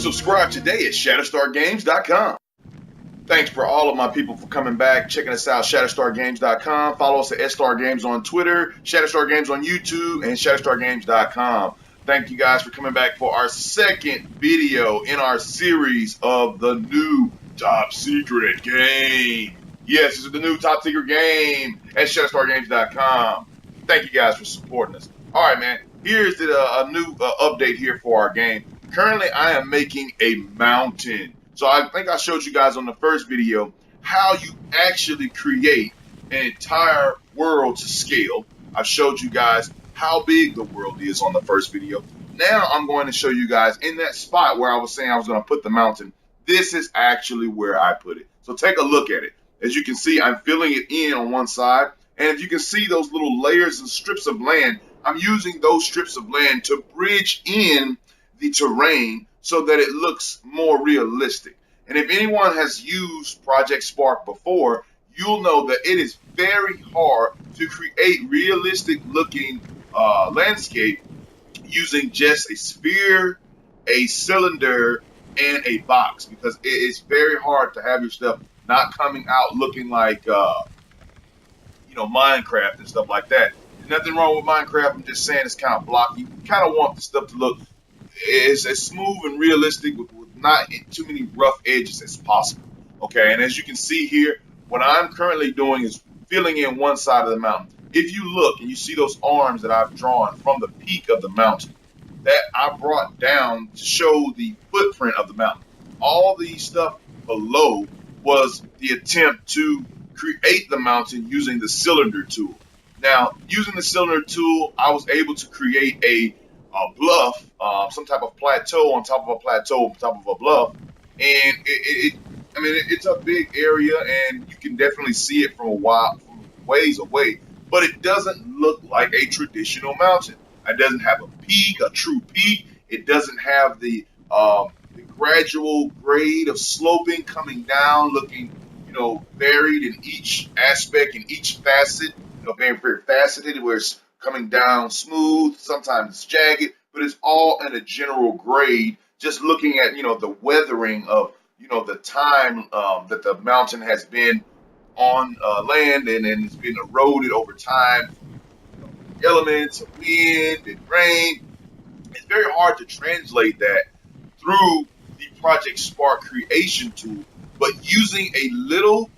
Subscribe today at ShatteredStarGAMES.com. Thanks for all of my people for coming back, checking us out, ShatteredStarGames.com. Follow us at SStarGames on Twitter, ShatteredStarGames on YouTube, and ShatteredStarGames.com. Thank you guys for coming back for our second video in our series of the new top secret game. Yes, this is the new top secret game at ShatteredStarGames.com. Thank you guys for supporting us. All right, man. Here's a new update here for our game. Currently, I am making a mountain. So I think I showed you guys on the first video how you actually create an entire world to scale. I showed you guys how big the world is on the first video. Now I'm going to show you guys in that spot where I was saying I was going to put the mountain. This is actually where I put it. So take a look at it. As you can see, I'm filling it in on one side. And if you can see those little layers and strips of land, I'm using those strips of land to bridge in the terrain so that it looks more realistic. And if anyone has used Project Spark before, you'll know that it is very hard to create realistic looking landscape using just a sphere, a cylinder, and a box, because it is very hard to have your stuff not coming out looking like Minecraft and stuff like that. There's nothing wrong with Minecraft. I'm just saying it's kind of blocky. You kind of want the stuff to look as smooth and realistic with not too many rough edges as possible. Okay, and as you can see here, what I'm currently doing is filling in one side of the mountain. If you look and you see those arms that I've drawn from the peak of the mountain, that I brought down to show the footprint of the mountain. All the stuff below was the attempt to create the mountain using the cylinder tool. Now, using the cylinder tool, I was able to create a bluff, some type of plateau on top of a plateau on top of a bluff, and it's a big area, and you can definitely see it from ways away, but it doesn't look like a traditional mountain. It doesn't have a peak, a true peak. It doesn't have the gradual grade of sloping coming down, looking varied in each aspect, in each facet, very, very faceted, where it's coming down smooth, sometimes it's jagged, but it's all in a general grade, just looking at, the weathering of, the time that the mountain has been on land, and then it's been eroded over time, elements of wind and rain. It's very hard to translate that through the Project Spark creation tool, but using a little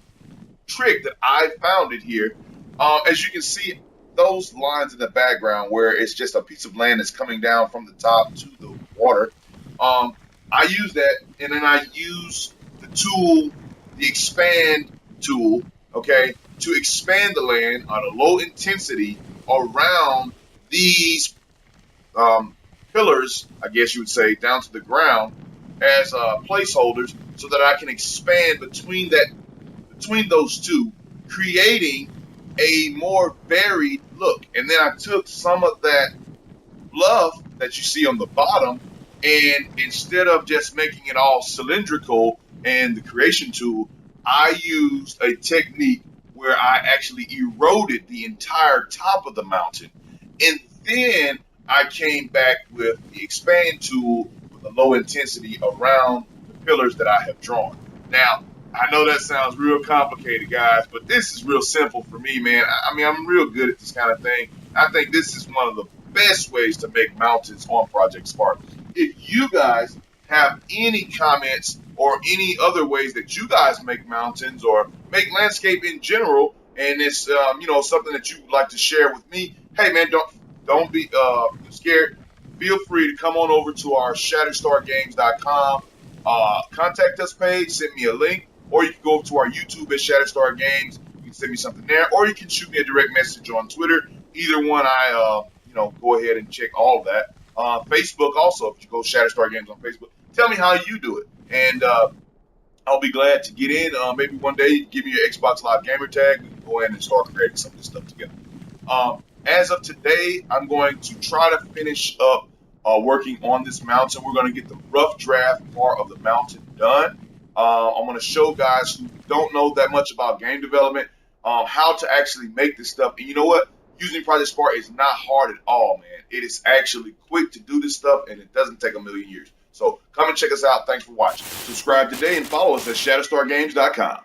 trick that I found it here, as you can see, those lines in the background where it's just a piece of land that's coming down from the top to the water. I use that, and then I use the tool, the expand tool, okay, to expand the land on a low intensity around these pillars, I guess you would say, down to the ground as placeholders, so that I can expand between those two, creating a more varied look. And then I took some of that bluff that you see on the bottom, and instead of just making it all cylindrical and the creation tool, I used a technique where I actually eroded the entire top of the mountain. And then I came back with the expand tool with a low intensity around the pillars that I have drawn. Now, I know that sounds real complicated, guys, but this is real simple for me, man. I'm real good at this kind of thing. I think this is one of the best ways to make mountains on Project Spark. If you guys have any comments or any other ways that you guys make mountains or make landscape in general, and it's something that you would like to share with me, hey man, don't be scared. Feel free to come on over to our ShatteredStarGames.com contact us page, send me a link, or you can go to our YouTube at ShatteredStarGames. You can send me something there, or you can shoot me a direct message on Twitter. Either one, I go ahead and check all of that. Facebook also, if you go ShatteredStarGames on Facebook, tell me how you do it, and I'll be glad to get in. Maybe one day, give me your Xbox Live gamer tag. We can go in and start creating some of this stuff together. As of today, I'm going to try to finish up working on this mountain. We're going to get the rough draft part of the mountain done. I'm going to show guys who don't know that much about game development how to actually make this stuff. And you know what? Using Project Spark is not hard at all, man. It is actually quick to do this stuff, and it doesn't take a million years. So come and check us out. Thanks for watching. Subscribe today and follow us at ShatteredStarGAMES.com.